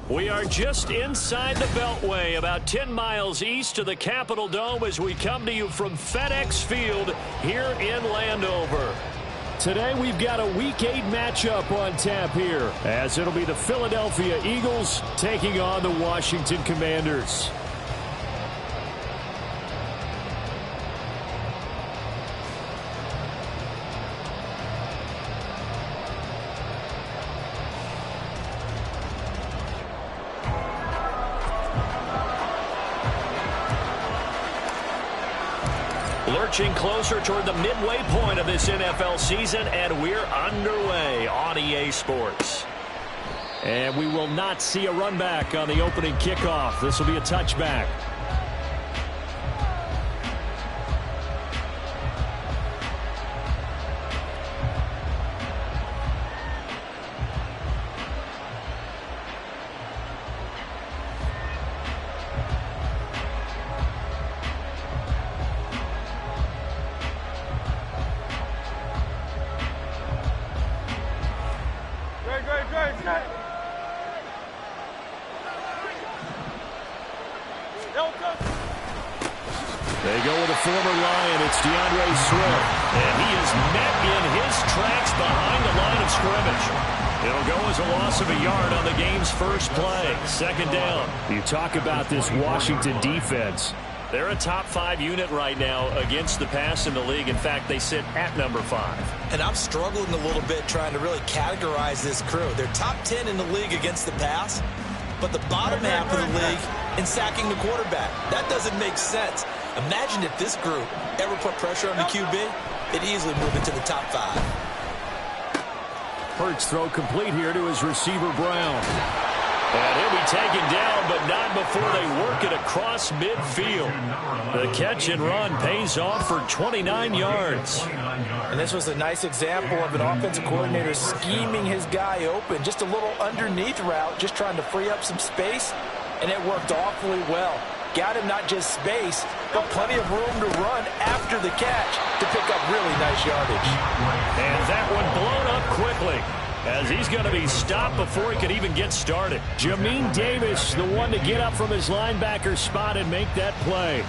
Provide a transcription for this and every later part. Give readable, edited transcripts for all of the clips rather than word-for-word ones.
We are just inside the Beltway, about 10 miles east of the Capitol Dome as we come to you from FedEx Field here in Landover. Today we've got a Week 8 matchup on tap here, as it'll be the Philadelphia Eagles taking on the Washington Commanders. Lurching closer toward the midway point of this NFL season, and we're underway on EA Sports. And we will not see a run back on the opening kickoff. This will be a touchback. They go with a former Lion. It's DeAndre Swift. And he is met in his tracks behind the line of scrimmage. It'll go as a loss of a yard on the game's first play. Second down. You talk about this Washington defense. They're a top 5 unit right now against the pass in the league. In fact, they sit at number 5. And I'm struggling a little bit trying to really categorize this crew. They're top 10 in the league against the pass, but the bottom half of the league in sacking the quarterback. That doesn't make sense. Imagine if this group ever put pressure on the QB, it'd easily move into the top 5. Hurts throw complete here to his receiver, Brown. And he'll be taken down, but not before they work it across midfield. The catch and run pays off for 29 yards. And this was a nice example of an offensive coordinator scheming his guy open. Just a little underneath route, just trying to free up some space, and it worked awfully well. Got him not just space, but plenty of room to run after the catch to pick up really nice yardage. And that one blown up quickly, as he's going to be stopped before he could even get started. Jamin Davis, the one to get up from his linebacker spot and make that play.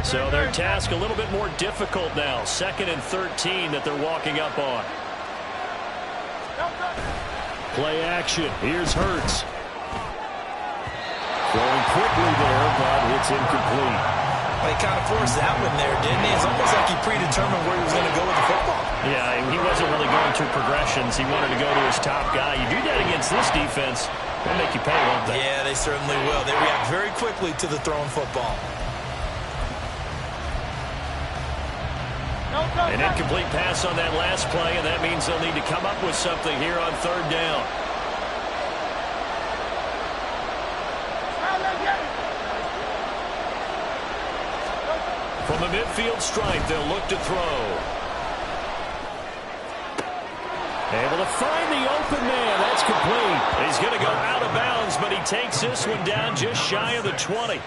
So their task a little bit more difficult now. 2nd and 13 that they're walking up on. Play action. Here's Hurts. Throwing quickly there, but it's incomplete. Well, he kind of forced that one there, didn't he? It's almost like he predetermined where he was going to go with the football. Yeah, he wasn't really going through progressions. He wanted to go to his top guy. You do that against this defense, they'll make you pay, won't they? Yeah, they certainly will. They react very quickly to the thrown football. An incomplete pass on that last play, and that means they'll need to come up with something here on 3rd down. From a midfield stripe, they'll look to throw. Able to find the open man. That's complete. He's going to go out of bounds, but he takes this one down just shy of the 20.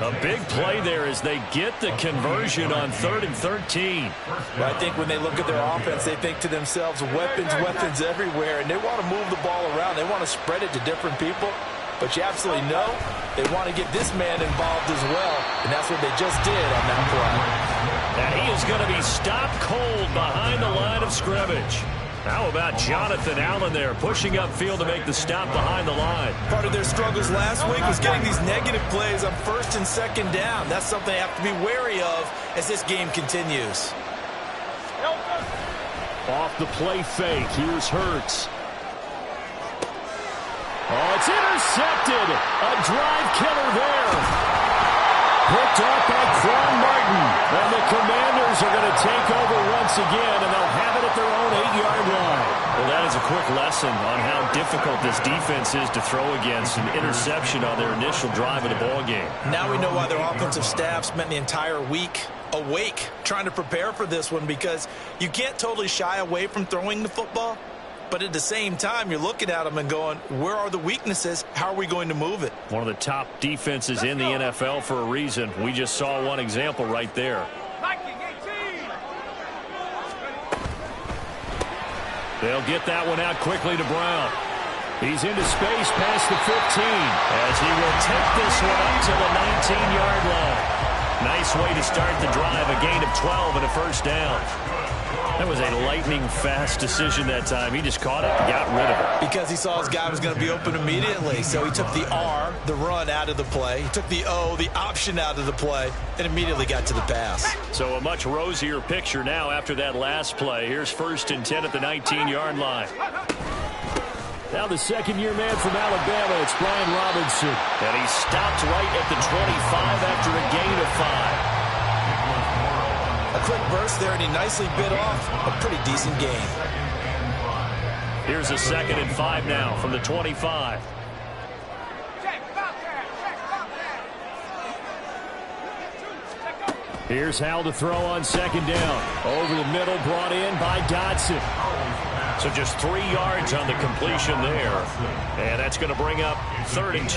A big play there as they get the conversion on 3rd and 13. Well, I think when they look at their offense, they think to themselves, weapons everywhere, and they want to move the ball around. They want to spread it to different people. But you absolutely know they want to get this man involved as well, and that's what they just did on that play. And he is going to be stopped cold behind the line of scrimmage. How about Jonathan Allen there, pushing upfield to make the stop behind the line? Part of their struggles last week was getting these negative plays on 1st and 2nd down. That's something they have to be wary of as this game continues. Off the play fake, here's Hurts. Oh, it's intercepted. A drive killer there. Picked off by Quan Martin. And the Commanders are going to take over once again, and they'll have it at their own 8-yard line. Well, that is a quick lesson on how difficult this defense is to throw against. An interception on their initial drive of the ballgame. Now we know why their offensive staff spent the entire week awake trying to prepare for this one, because you can't totally shy away from throwing the football, But at the same time, you're looking at them and going, where are the weaknesses? How are we going to move it? One of the top defenses in the NFL for a reason. We just saw one example right there. They'll get that one out quickly to Brown. He's into space past the 15 as he will take this one up to the 19-yard line. Nice way to start the drive, a gain of 12 and a first down. That was a lightning-fast decision that time. He just caught it and got rid of it. Because he saw his guy was going to be open immediately. So he took the R, the run, out of the play. He took the O, the option, out of the play, and immediately got to the pass. So a much rosier picture now after that last play. Here's 1st and 10 at the 19-yard line. Now the second-year man from Alabama, it's Brian Robinson. And he stopped right at the 25 after a gain of 5. A quick burst there, and he nicely bit off a pretty decent gain. Here's a 2nd and 5 now from the 25. Here's Howell to throw on 2nd down. Over the middle, brought in by Dodson. So just 3 yards on the completion there. And that's going to bring up 3rd and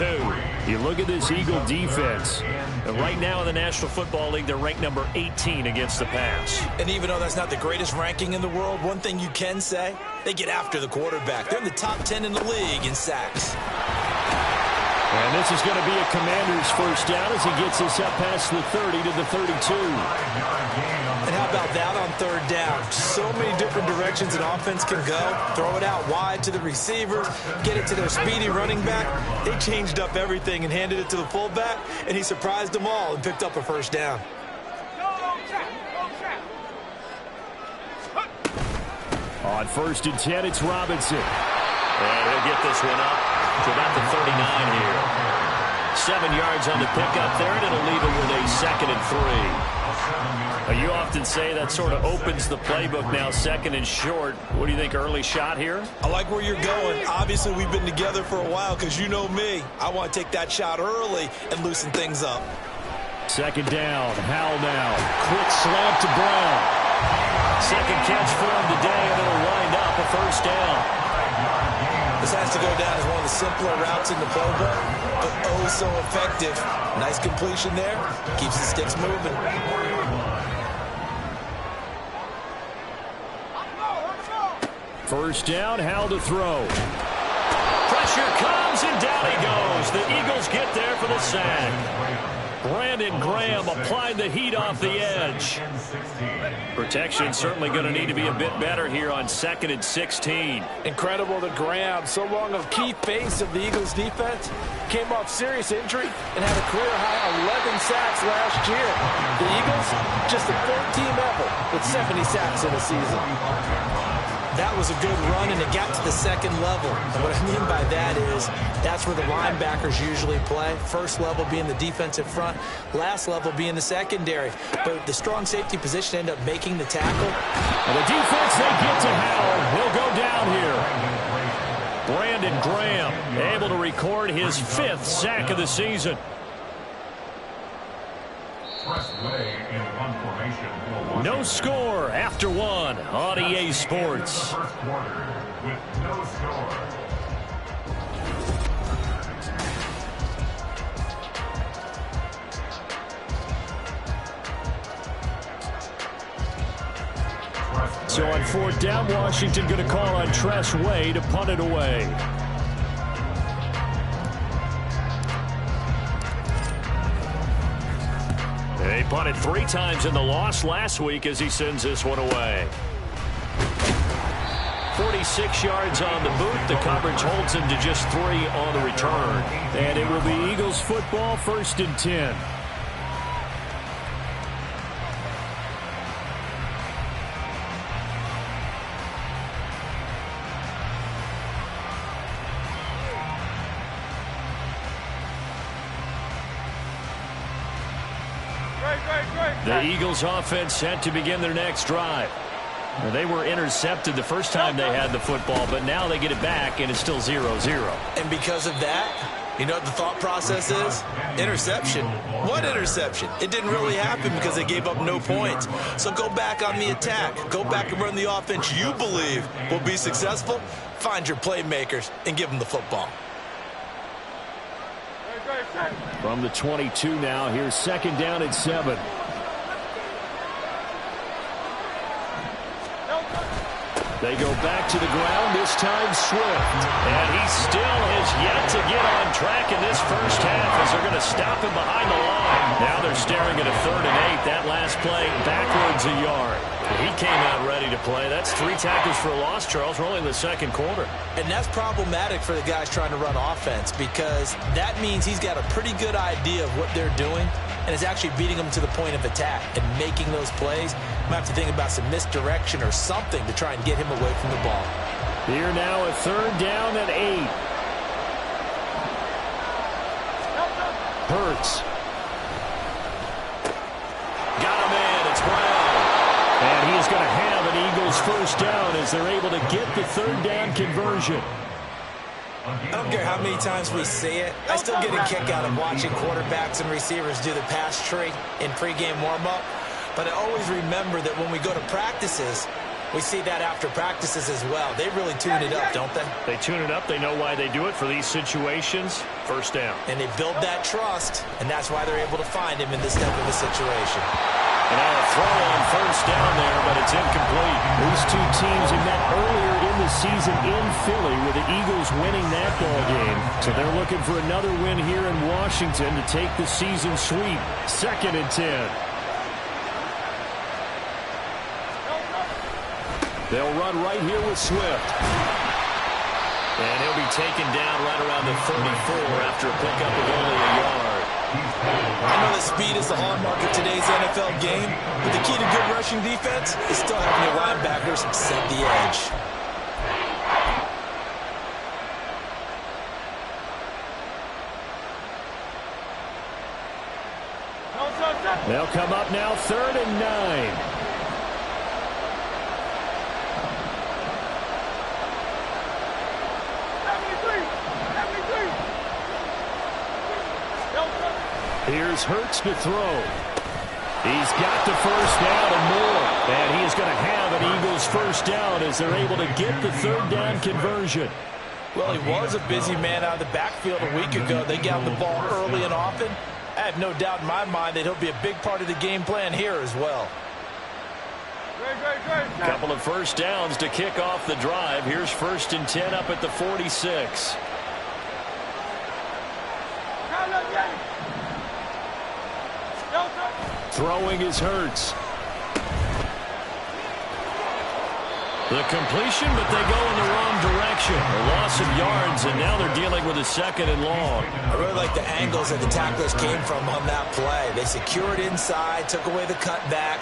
2. You look at this Eagle defense. And right now in the National Football League, they're ranked number 18 against the pass. And even though that's not the greatest ranking in the world, one thing you can say, they get after the quarterback. They're in the top 10 in the league in sacks. And this is going to be a Commander's first down as he gets this up past the 30 to the 32. And how about that on 3rd down? So many different directions an offense can go. Throw it out wide to the receivers, get it to their speedy running back. They changed up everything and handed it to the fullback, and he surprised them all and picked up a first down. On 1st and 10, it's Robinson. And he'll get this one up to about the 39 here. 7 yards on the pickup there, and it'll leave him with a 2nd and 3. You often say that sort of opens the playbook now, 2nd and short. What do you think, early shot here? I like where you're going. Obviously, we've been together for a while because you know me. I want to take that shot early and loosen things up. 2nd down, Howell now. Quick slant to Brown. 2nd catch for him today, and it'll wind up a first down. This has to go down as one of the simpler routes in the playbook, but oh so effective. Nice completion there. Keeps the sticks moving. First down, Howell to throw. Pressure comes, and down he goes. The Eagles get there for the sack. Brandon Graham applied the heat off the edge. Protection certainly going to need to be a bit better here on 2nd and 16. Incredible that Graham, so long a key face of the Eagles defense, came off serious injury and had a career-high 11 sacks last year. The Eagles, just the 4th team ever with 70 sacks in a season. That was a good run, and it got to the 2nd level. And what I mean by that is that's where the linebackers usually play. First level being the defensive front, last level being the secondary. But the strong safety position ended up making the tackle. And the defense, they get to Howell. He'll go down here. Brandon Graham able to record his 5th sack of the season. No score after 1 on EA Sports. So on 4th down, Washington going to call on Tress Way to punt it away. They punted 3 times in the loss last week as he sends this one away. 46 yards on the boot. The coverage holds him to just 3 on the return. And it will be Eagles football, 1st and 10. The Eagles offense set to begin their next drive. Well, they were intercepted the first time they had the football, but now they get it back, and it's still 0-0. And because of that, you know what the thought process is? Interception. What interception? It didn't really happen because they gave up no points. So go back on the attack. Go back and run the offense you believe will be successful. Find your playmakers and give them the football. From the 22 now, here's second down and 7. They go back to the ground, this time Swift. And he still has yet to get on track in this first half as they're going to stop him behind the line. Now they're staring at a 3rd and 8. That last play backwards a yard. He came out ready to play. That's 3 tackles for a loss, Charles. We're only in the second quarter. And that's problematic for the guys trying to run offense because that means he's got a pretty good idea of what they're doing and is actually beating them to the point of attack and making those plays. Might have to think about some misdirection or something to try and get him away from the ball. Here now a 3rd down and 8. Hurts. Got a man. It's Brown. And he is going to have an Eagles first down as they're able to get the 3rd down conversion. I don't care how many times we see it. I still get a kick out of watching quarterbacks and receivers do the pass tree in pregame warm-up. But I always remember that when we go to practices, we see that after practices as well. They really tune it up, don't they? They tune it up. They know why they do it for these situations. First down. And they build that trust, and that's why they're able to find him in this type of a situation. And now a throw on first down there, but it's incomplete. These two teams have met earlier in the season in Philly with the Eagles winning that ball game. So they're looking for another win here in Washington to take the season sweep. 2nd and 10. They'll run right here with Swift. And he'll be taken down right around the 34 after a pickup of only a yard. I know that speed is the hallmark of today's NFL game, but the key to good rushing defense is still having your linebackers set the edge. They'll come up now 3rd and 9. Here's Hurts to throw. He's got the first down and more. And he is going to have an Eagles first down as they're able to get the 3rd down conversion. Well, he was a busy man out of the backfield a week ago. They got him the ball early and often. I have no doubt in my mind that he'll be a big part of the game plan here as well. Couple of first downs to kick off the drive. Here's 1st and 10 up at the 46. Throwing is Hurts. The completion, but they go in the wrong direction. A loss of yards, and now they're dealing with a 2nd and long. I really like the angles that the tacklers came from on that play. They secured inside, took away the cutback.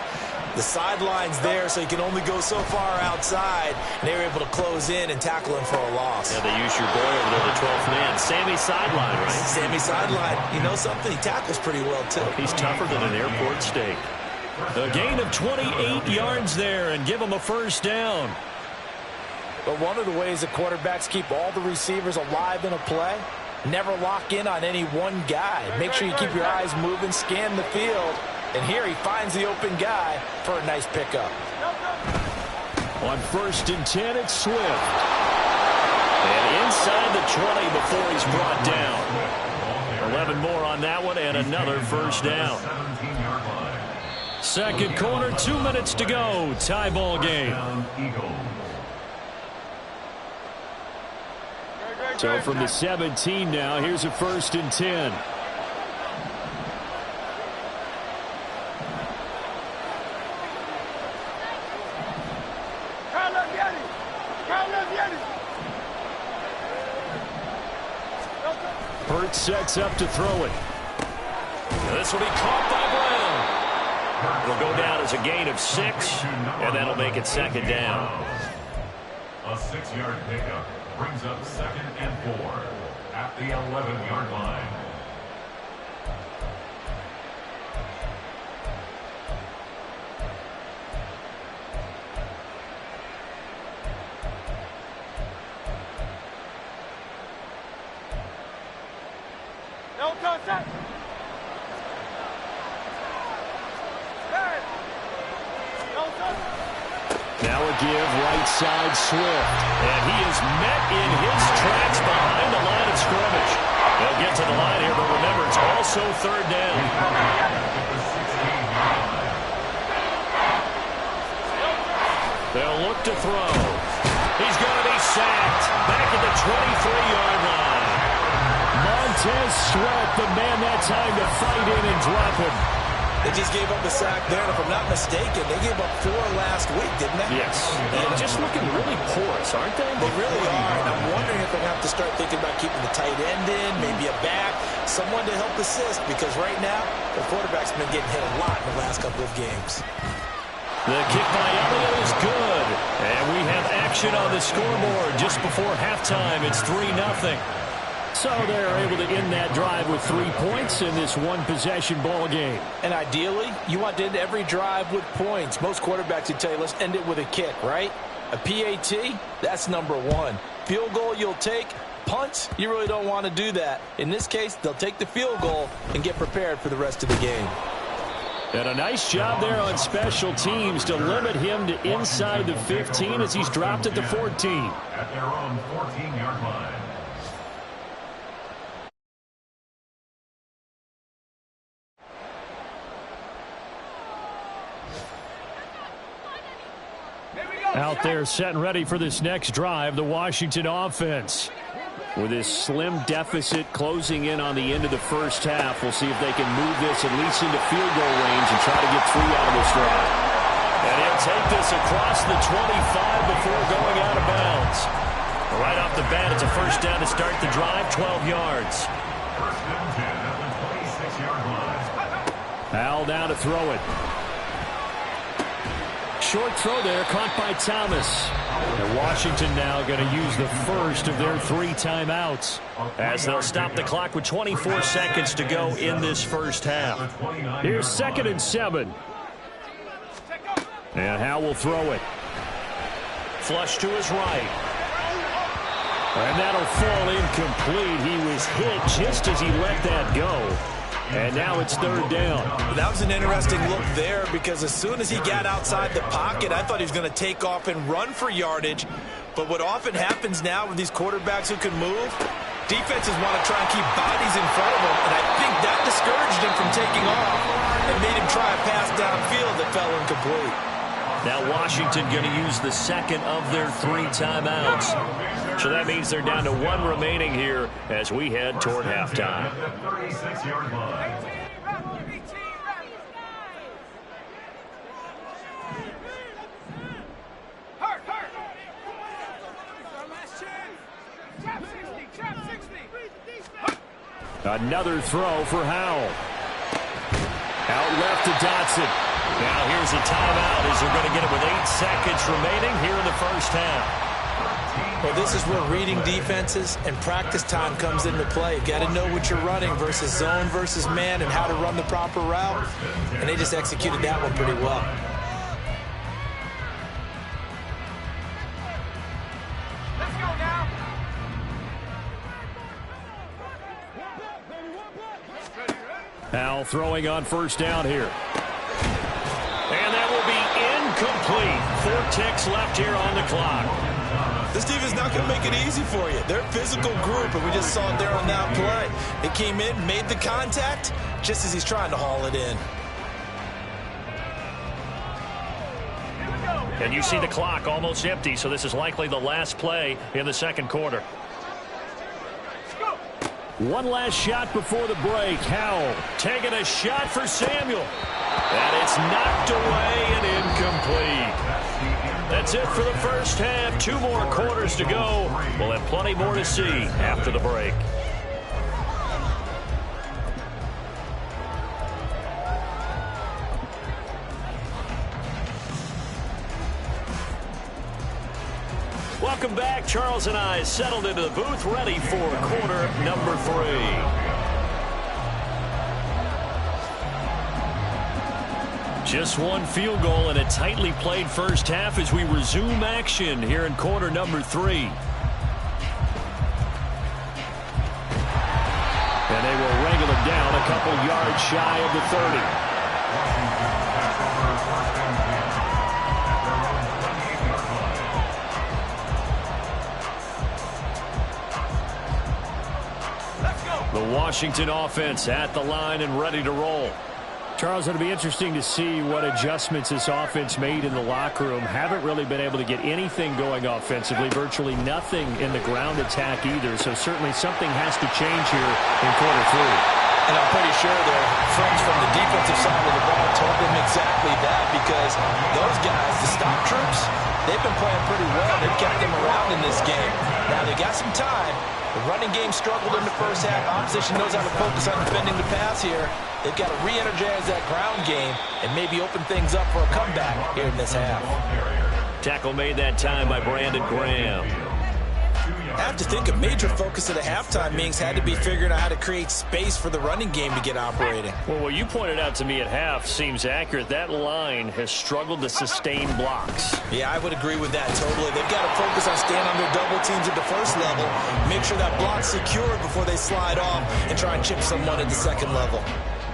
The sideline's there, so you can only go so far outside. And they were able to close in and tackle him for a loss. Yeah, they used your boy over there, the 12th man. Sammy Sideline, right? Sammy Sideline. You know something? He tackles pretty well, too. He's tougher than an airport steak. A gain of 28 yards there and give him a first down. But one of the ways that quarterbacks keep all the receivers alive in a play, never lock in on any one guy. Make sure you keep your eyes moving, scan the field. And here he finds the open guy for a nice pickup. On 1st and 10, it's Swift. And inside the 20 before he's brought down. 11 more on that one and another first down. Second quarter, 2 minutes to go. Tie ball game. So from the 17 now, here's a 1st and 10. Hurts sets up to throw it. This will be caught by Brown. It'll go down as a gain of 6, and that'll make it 2nd down. A 6-yard pickup brings up 2nd and 4 at the 11-yard line. Now a give right side Swift. And he is met in his tracks behind the line of scrimmage. They'll get to the line here, but remember, it's also third down. They'll look to throw. He's going to be sacked. Back at the 23-yard line. Montez Sweat, the man that time to fight in and drop him. They just gave up a sack there, and if I'm not mistaken, they gave up 4 last week, didn't they? Yes. And just looking really porous, aren't they? They really are, and I'm wondering if they're going to have to start thinking about keeping the tight end in, maybe a back, someone to help assist, because right now, the quarterback's been getting hit a lot in the last couple of games. The kick by Elliott is good. And we have action on the scoreboard just before halftime. It's 3-0. So they're able to end that drive with 3 points in this one-possession ball game. And ideally, you want to end every drive with points. Most quarterbacks would tell you, let's end it with a kick, right? A PAT, that's number 1. Field goal you'll take. Punts, you really don't want to do that. In this case, they'll take the field goal and get prepared for the rest of the game. And a nice job there on special teams to limit him to inside the 15 as he's dropped at the 14. At their own 14-yard line. Out there set and ready for this next drive, the Washington offense. With this slim deficit closing in on the end of the first half, we'll see if they can move this at least into field goal range and try to get 3 out of this drive. And he'll take this across the 25 before going out of bounds. Right off the bat, it's a first down to start the drive, 12 yards. First and 10 at the 26-yard line. Al now to throw it. Short throw there, caught by Thomas. And Washington now going to use the first of their 3 timeouts as they'll stop the clock with 24 seconds to go in this first half. Here's 2nd and 7. And Howell will throw it. Flush to his right. And that'll fall incomplete. He was hit just as he let that go. And now it's 3rd down. That was an interesting look there because as soon as he got outside the pocket, I thought he was going to take off and run for yardage. But what often happens now with these quarterbacks who can move, defenses want to try and keep bodies in front of them. And I think that discouraged him from taking off and made him try a pass downfield that fell incomplete. Now Washington going to use the second of their 3 timeouts. So that means they're down to 1 remaining here as we head toward halftime. 36-yard line. Another throw for Howell. Out left to Dotson. Now here's a timeout as they're going to get it with 8 seconds remaining here in the first half. Well, this is where reading defenses and practice time comes into play. You got to know what you're running versus zone versus man and how to run the proper route. And they just executed that one pretty well. Let's go now. Howell throwing on first down here. And that will be incomplete. 4 ticks left here on the clock. This defense is not going to make it easy for you. They're a physical group, and we just saw it there on that play. They came in, made the contact, just as he's trying to haul it in. And you see the clock almost empty, so this is likely the last play in the second quarter. One last shot before the break. Howell taking a shot for Samuel. And it's knocked away and incomplete. That's it for the first half. 2 more quarters to go. We'll have plenty more to see after the break. Welcome back. Charles and I settled into the booth, ready for quarter number 3. Just 1 field goal and a tightly played first half as we resume action here in quarter number 3. And they will wrangle him down a couple yards shy of the 30. The Washington offense at the line and ready to roll. Charles, it'll be interesting to see what adjustments this offense made in the locker room. Haven't really been able to get anything going offensively, virtually nothing in the ground attack either. So certainly something has to change here in quarter 3. And I'm pretty sure their friends from the defensive side of the ball told them exactly that, because those guys, the stop troops, they've been playing pretty well. They've kept them around in this game. Now they got some time. The running game struggled in the first half. Opposition knows how to focus on defending the pass here. They've got to re-energize that ground game and maybe open things up for a comeback here in this half. Tackle made that time by Brandon Graham. I have to think a major focus of the halftime meetings had to be figuring out how to create space for the running game to get operating. Well, what you pointed out to me at half seems accurate. That line has struggled to sustain blocks. Yeah, I would agree with that totally. They've got to focus on staying on their double teams at the first level, make sure that block's secured before they slide off and try and chip someone at the second level.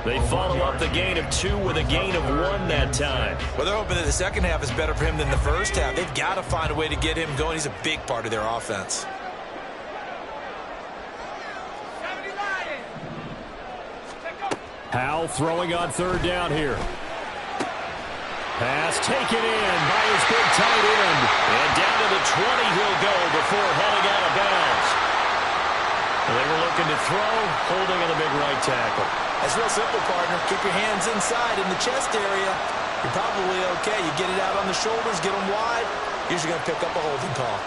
They follow up the gain of 2 with a gain of 1 that time. Well, they're hoping that the second half is better for him than the first half. They've got to find a way to get him going. He's a big part of their offense. Howell throwing on third down here. Pass taken in by his big tight end. And down to the 20 he'll go before heading out of bounds. They were looking to throw, holding on the big right tackle. That's real simple, partner. Keep your hands inside in the chest area. You're probably okay. You get it out on the shoulders, get them wide. Usually going to pick up a holding call.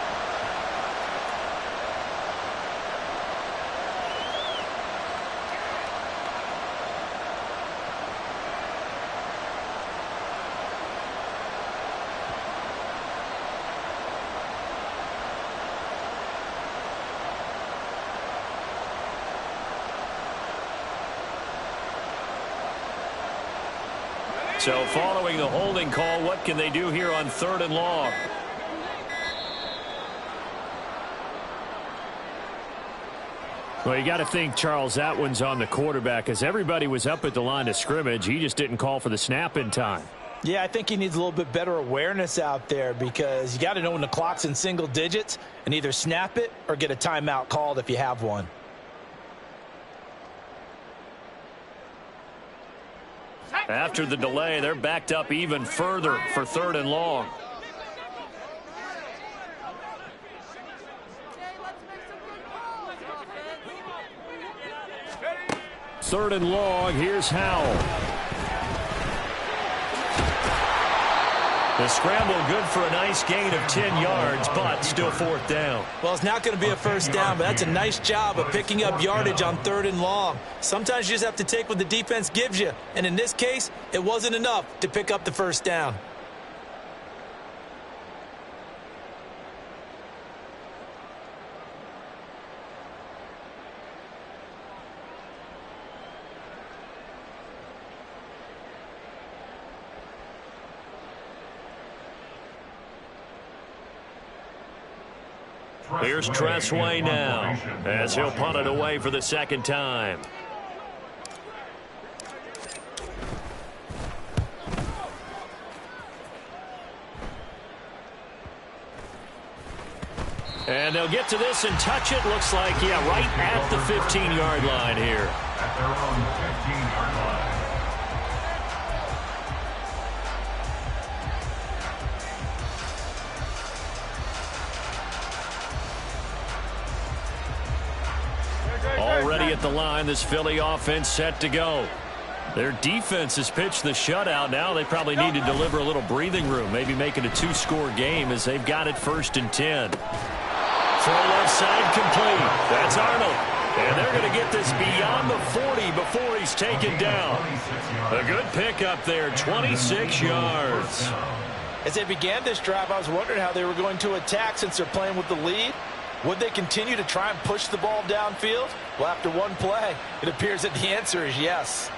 So following the holding call, what can they do here on 3rd and long? Well, you got to think, Charles, that one's on the quarterback, as everybody was up at the line of scrimmage. He just didn't call for the snap in time. Yeah, I think he needs a little bit better awareness out there, because you got to know when the clock's in single digits and either snap it or get a timeout called if you have one. After the delay, they're backed up even further for 3rd and long. Third and long, here's Howell. The scramble good for a nice gain of 10 yards, but still 4th down. Well, it's not going to be a first down, but that's a nice job of picking up yardage on 3rd and long. Sometimes you just have to take what the defense gives you, and in this case, it wasn't enough to pick up the first down. Here's Tressway now, as he'll punt it away for the 2nd time. And they'll get to this and touch it. Looks like, yeah, right at the 15-yard line here. At their own 15-yard line. Already at the line, this Philly offense set to go. Their defense has pitched the shutout. Now they probably need to deliver a little breathing room, maybe make it a 2-score game, as they've got it 1st and 10. Throw left side complete. That's Arnold. And they're going to get this beyond the 40 before he's taken down. A good pickup there, 26 yards. As they began this drive, I was wondering how they were going to attack since they're playing with the lead. Would they continue to try and push the ball downfield? Well, after one play, it appears that the answer is yes.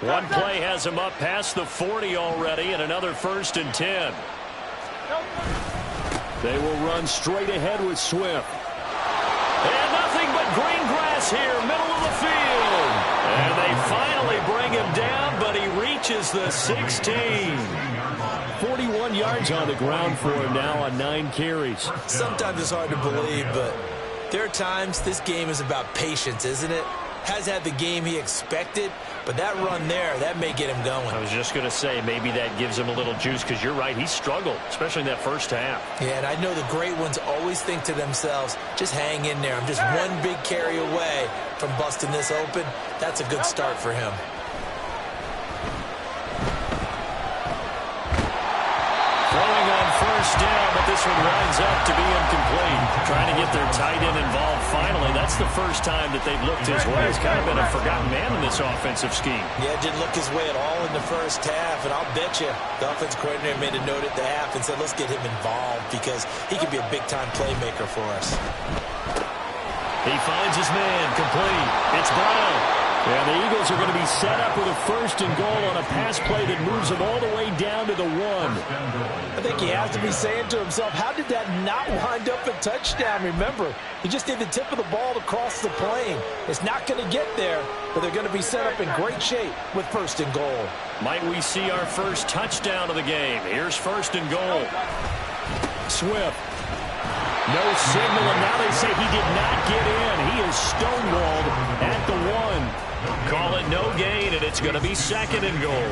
One play has him up past the 40 already, and another 1st and 10. They will run straight ahead with Swift. And nothing but green grass here, middle of the field. And they finally bring him down, but he reaches the 16. 41 yards on the ground for him now on 9 carries. Sometimes it's hard to believe, but there are times this game is about patience, isn't it? Has had the game he expected, but that run there, that may get him going. I was just going to say, maybe that gives him a little juice, because you're right, he struggled, especially in that first half. Yeah, and I know the great ones always think to themselves, just hang in there. I'm just one big carry away from busting this open. That's a good start for him. Throwing on first down, but this one winds up to be incomplete. Trying to get their tight end involved finally. That's the first time that they've looked his way. He's kind of been a forgotten man in this offensive scheme. Yeah, didn't look his way at all in the first half, and I'll bet you the offense coordinator made a note at the half and said, let's get him involved because he could be a big-time playmaker for us. He finds his man, complete. It's Brown. And the Eagles are going to be set up with a 1st and goal on a pass play that moves them all the way down to the 1. I think he has to be saying to himself, how did that not wind up a touchdown? Remember, he just did the tip of the ball to cross the plane. It's not going to get there, but they're going to be set up in great shape with 1st and goal. Might we see our first touchdown of the game? Here's 1st and goal. Swift. No signal, and now they say he did not get in. He is stonewalled at the 1. Call it no gain, and it's going to be 2nd and goal.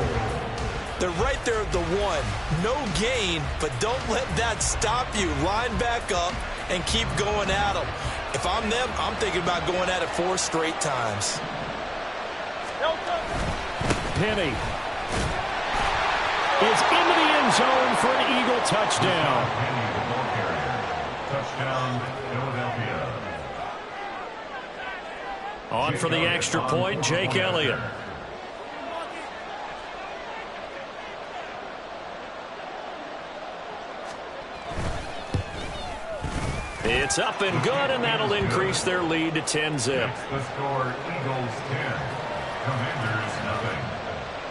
They're right there at the 1. No gain, but don't let that stop you. Line back up and keep going at them. If I'm them, I'm thinking about going at it 4 straight times. Penny is into the end zone for an Eagle touchdown. Touchdown, Philadelphia. On for the extra point, Jake Elliott. It's up and good, and that'll increase their lead to 10-zip. The score, Eagles 10, Commanders nothing.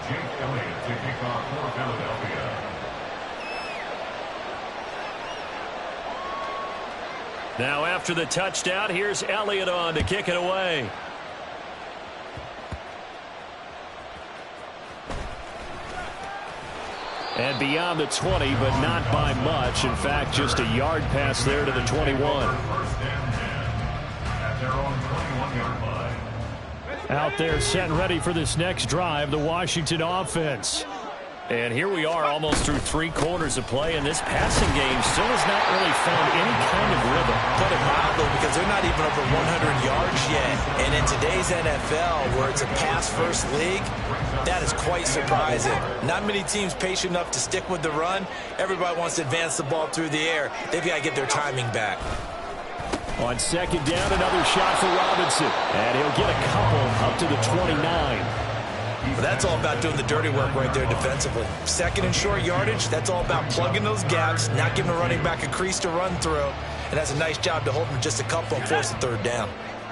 Jake Elliott to kick off for Philadelphia. Now after the touchdown, here's Elliott on to kick it away. And beyond the 20, but not by much. In fact, just a yard pass there to the 21. First and 10 at their own 21-yard line. Out there set and ready for this next drive, the Washington offense. And here we are almost through 3 quarters of play, and this passing game still has not really found any kind of rhythm. Put it mildly, because they're not even over 100 yards yet. And in today's NFL, where it's a pass-first league, that is quite surprising. Not many teams patient enough to stick with the run. Everybody wants to advance the ball through the air. They've got to get their timing back. On 2nd down, another shot for Robinson. And he'll get a couple up to the 29. But that's all about doing the dirty work right there defensively. 2nd and short yardage, that's all about plugging those gaps, not giving a running back a crease to run through. And that's a nice job to hold them just a couple and force the 3rd down.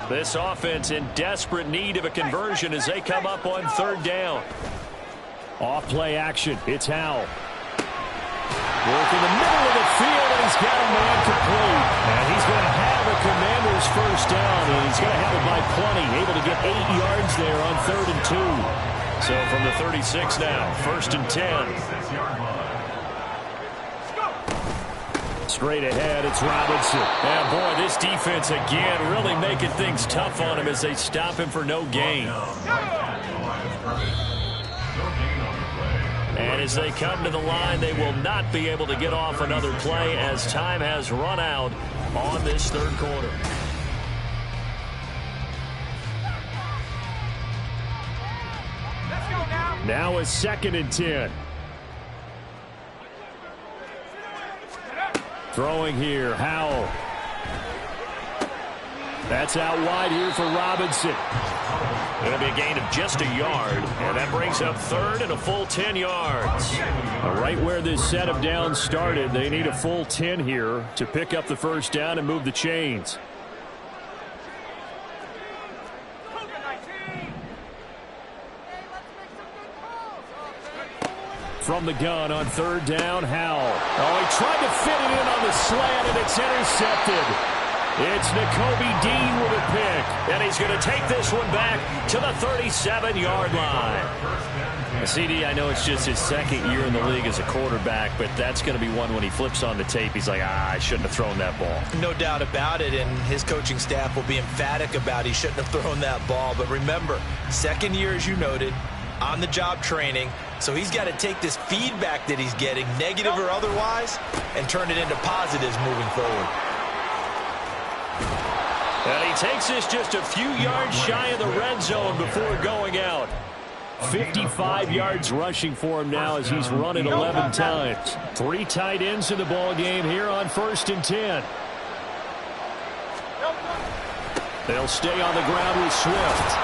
This offense in desperate need of a conversion as they come up on 3rd down. Off play action. It's Howell. Work in the middle of the field, and he's got a man complete. And he's going to have a Commander's first down, and he's going to have it by plenty. Able to get 8 yards there on 3rd and 2. So from the 36 now, 1st and 10. Straight ahead, it's Robinson. And boy, this defense again really making things tough on him as they stop him for no gain. And as they come to the line, they will not be able to get off another play as time has run out on this 3rd quarter. Now it's 2nd and 10. Throwing here, Howell. That's out wide here for Robinson. It'll be a gain of just a yard, and that brings up 3rd and a full 10 yards. Right where this set of downs started, they need a full 10 here to pick up the first down and move the chains. From the gun on 3rd down, Howell. Oh, he tried to fit it in on the slant, and it's intercepted. It's Nakobe Dean with a pick, and he's going to take this one back to the 37-yard line. CD, I know it's just his second year in the league as a quarterback, but that's going to be one when he flips on the tape. He's like, I shouldn't have thrown that ball. No doubt about it, and his coaching staff will be emphatic about he shouldn't have thrown that ball. But remember, second year, as you noted, on-the-job training, so he's got to take this feedback that he's getting, negative or otherwise, and turn it into positives moving forward. And he takes this just a few yards shy of the red zone before going out. 55 yards rushing for him now as he's run it 11 times. 3 tight ends in the ball game here on 1st and 10. They'll stay on the ground with Swift.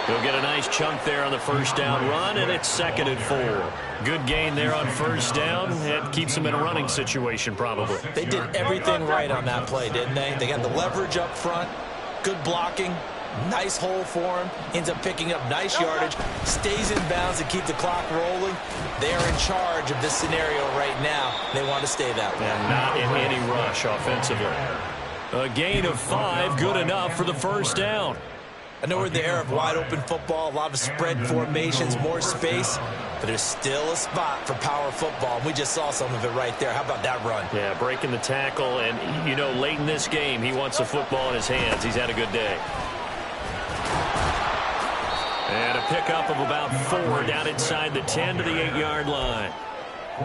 He'll get a nice chunk there on the first down run, and it's 2nd and 4. Good gain there on first down. It keeps him in a running situation probably. They did everything right on that play, didn't they? They got the leverage up front, good blocking, nice hole for him, ends up picking up nice yardage, stays in bounds to keep the clock rolling. They're in charge of this scenario right now. They want to stay that way. And not in any rush offensively. A gain of 5, good enough for the first down. I know we're in the era of wide-open football, a lot of spread formations, more space, but there's still a spot for power football. We just saw some of it right there. How about that run? Yeah, breaking the tackle, and, you know, late in this game, he wants the football in his hands. He's had a good day. And a pickup of about 4 down inside the 10 to the 8-yard line.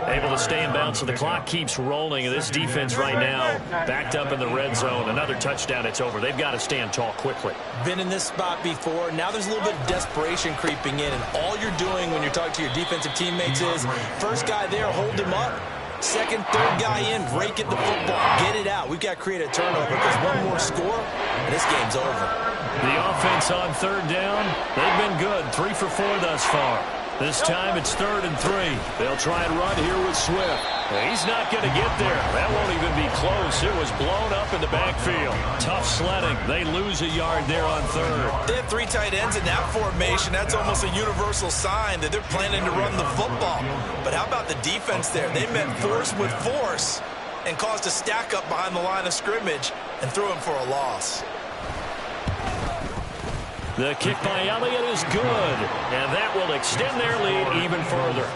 Able to stay in bounds, so the clock keeps rolling. And this defense right now backed up in the red zone. Another touchdown, it's over. They've got to stand tall quickly. Been in this spot before. Now there's a little bit of desperation creeping in. And all you're doing when you're talking to your defensive teammates is, first guy there, hold him up. Second, third guy in, break at the football. Get it out. We've got to create a turnover because one more score, and this game's over. The offense on 3rd down, they've been good. 3 for 4 thus far. This time it's 3rd and 3. They'll try and run here with Swift. He's not going to get there. That won't even be close. It was blown up in the backfield. Tough sledding. They lose a yard there on 3rd. They have 3 tight ends in that formation. That's almost a universal sign that they're planning to run the football. But how about the defense there? They met force with force and caused a stack up behind the line of scrimmage and threw him for a loss. The kick by Elliott is good, and that will extend their lead even further.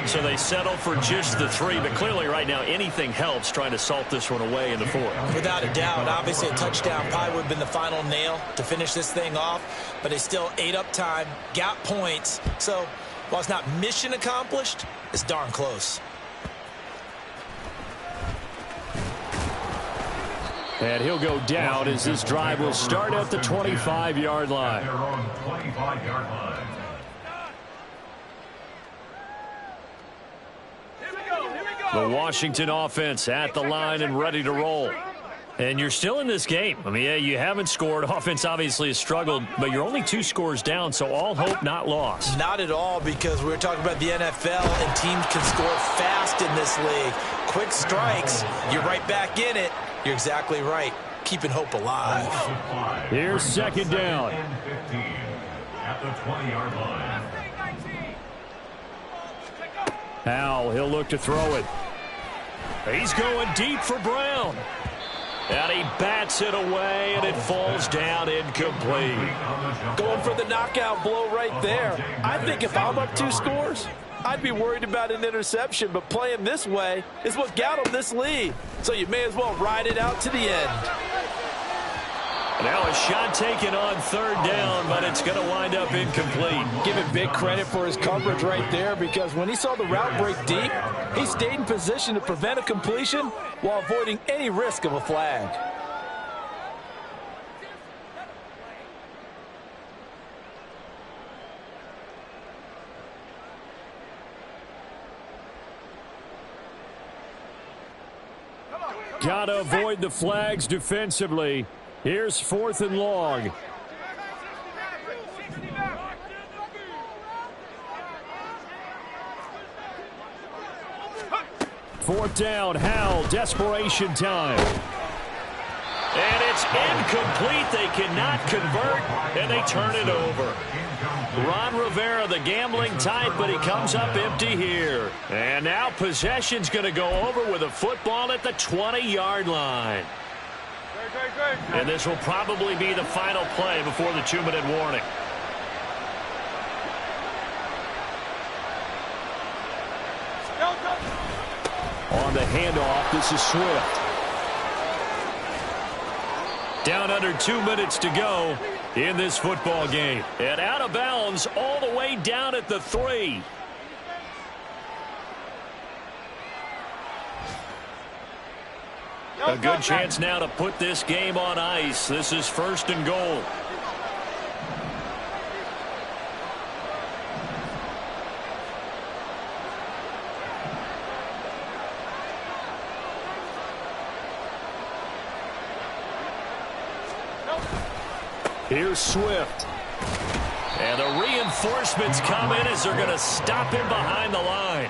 So they settle for just the 3, but clearly right now anything helps trying to salt this one away in the 4th. Without a doubt, obviously a touchdown probably would have been the final nail to finish this thing off, but they still ate up time, got points. So while it's not mission accomplished, it's darn close. And he'll go down as this drive will start at the 25-yard line. Their own 25-yard line. The Washington offense at the line and ready to roll. And you're still in this game. I mean, yeah, you haven't scored. Offense obviously has struggled, but you're only 2 scores down, so all hope not lost. Not at all, because we're talking about the NFL, and teams can score fast in this league. Quick strikes, you're right back in it. You're exactly right. Keeping hope alive. Here's 2nd down. And 15 at the 20-yard line. Howell, he'll look to throw it. He's going deep for Brown. And he bats it away, and it falls down incomplete. Going for the knockout blow right there. I think if I'm up 2 scores, I'd be worried about an interception, but playing this way is what got him this lead. So you may as well ride it out to the end. Now a shot taken on 3rd down, but it's going to wind up incomplete. Give him big credit for his coverage right there, because when he saw the route break deep, he stayed in position to prevent a completion while avoiding any risk of a flag. Got to avoid the flags defensively. Here's 4th and long. Fourth down, Howell, desperation time. And it's incomplete. They cannot convert, and they turn it over. Ron Rivera, the gambling type, but he comes up empty here. And now possession's going to go over with a football at the 20-yard line. And this will probably be the final play before the 2-minute warning. On the handoff, this is Swift. Down under 2 minutes to go in this football game. And out of bounds all the way down at the 3. A good chance now to put this game on ice. This is 1st and goal. Here's Swift. And the reinforcements come in as they're going to stop him behind the line.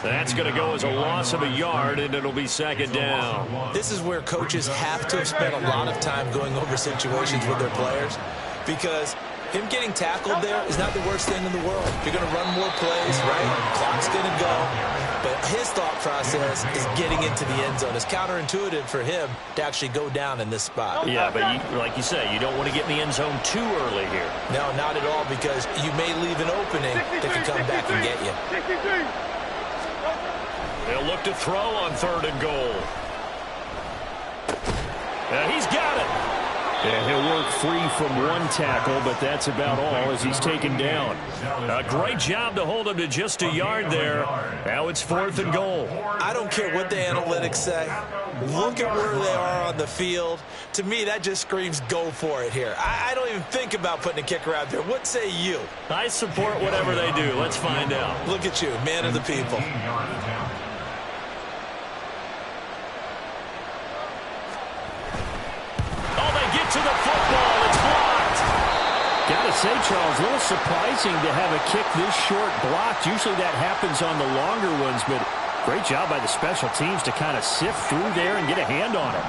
That's going to go as a loss of a yard, and it'll be 2nd down. This is where coaches have to have spent a lot of time going over situations with their players, because him getting tackled there is not the worst thing in the world. You're going to run more plays, right? Clock's going to go. But his thought process is getting into the end zone. It's counterintuitive for him to actually go down in this spot. Yeah, but like you say, you don't want to get in the end zone too early here. No, not at all, because you may leave an opening that can come back and get you. They'll look to throw on 3rd and goal. He's got it. And he'll work free from one tackle, but that's about all as he's taken down. A great job to hold him to just a yard there. Now it's 4th and goal. I don't care what the analytics say. Look at where they are on the field. To me, that just screams go for it here. I don't even think about putting a kicker out there. What say you? I support whatever they do. Let's find out. Look at you, man of the people. To the football, it's blocked. Gotta say, Charles, a little surprising to have a kick this short blocked. Usually that happens on the longer ones, but great job by the special teams to kind of sift through there and get a hand on it.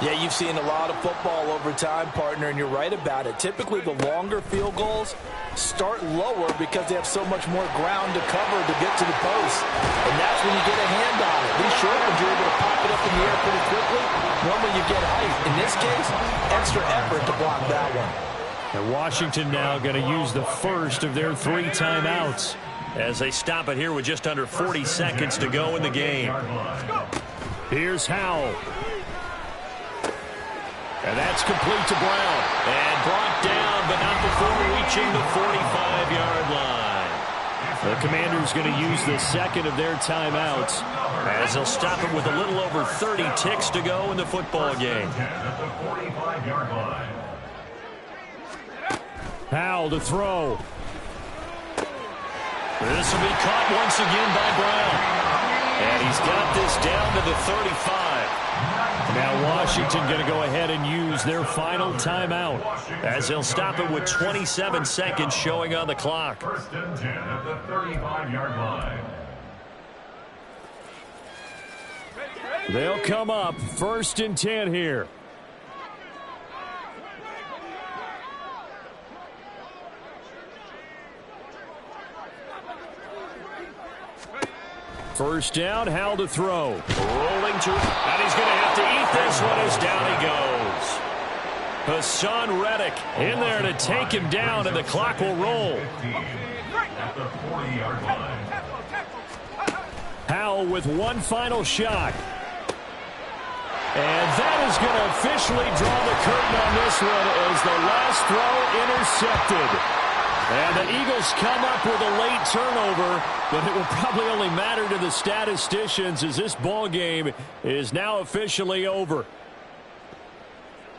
Yeah, you've seen a lot of football over time, partner, and you're right about it. Typically, the longer field goals start lower because they have so much more ground to cover to get to the post. And that's when you get a hand on it. These short ones, you're able to pop it up in the air pretty quickly. Normally, you get height. In this case, extra effort to block that one. And Washington now going to use the first of their 3 timeouts as they stop it here with just under 40 seconds to go in the game. Here's Howell. And that's complete to Brown. And brought down, but not before reaching the 45-yard line. The Commanders going to use the second of their timeouts as they'll stop it with a little over 30 ticks to go in the football game. Howell to throw. This will be caught once again by Brown. And he's got this down to the 35. Now Washington going to go ahead and use their final timeout as they'll stop it with 27 seconds showing on the clock. 1st and 10 at the 35-yard line. They'll come up 1st and 10 here. First down, Howell to throw. Rolling to, and he's going to have to eat this one as down he goes. Hassan Reddick in there to take him down, and the clock will roll. At the 40-yard line. Howell with one final shot. And that is going to officially draw the curtain on this one as the last throw intercepted. And the Eagles come up with a late turnover, but it will probably only matter to the statisticians as this ball game is now officially over.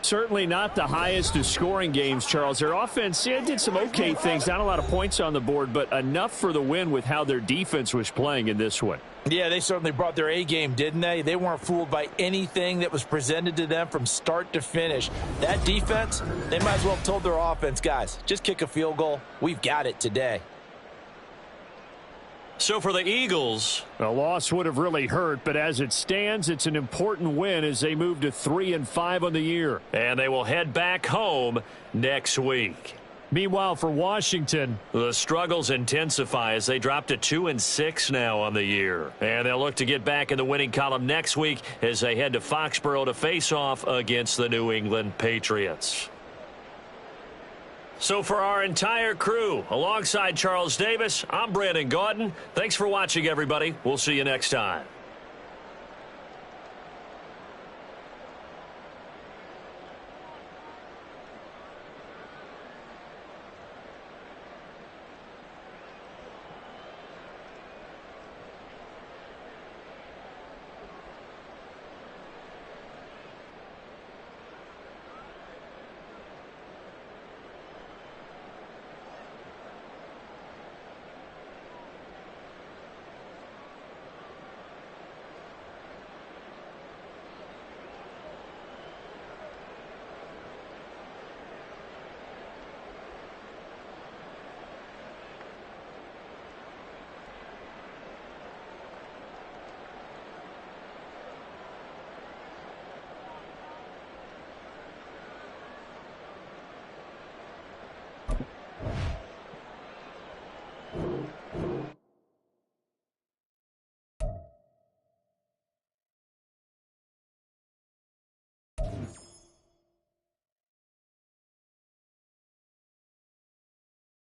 Certainly not the highest of scoring games, Charles. Their offense did some okay things, not a lot of points on the board, but enough for the win with how their defense was playing in this one. Yeah, they certainly brought their A game, didn't they? They weren't fooled by anything that was presented to them from start to finish. That defense, they might as well have told their offense, guys, just kick a field goal. We've got it today. So for the Eagles, a loss would have really hurt, but as it stands, it's an important win as they move to 3-5 on the year. And they will head back home next week. Meanwhile, for Washington, the struggles intensify as they drop to 2-6 now on the year. And they'll look to get back in the winning column next week as they head to Foxborough to face off against the New England Patriots. So for our entire crew, alongside Charles Davis, I'm Brandon Gaudin. Thanks for watching, everybody. We'll see you next time.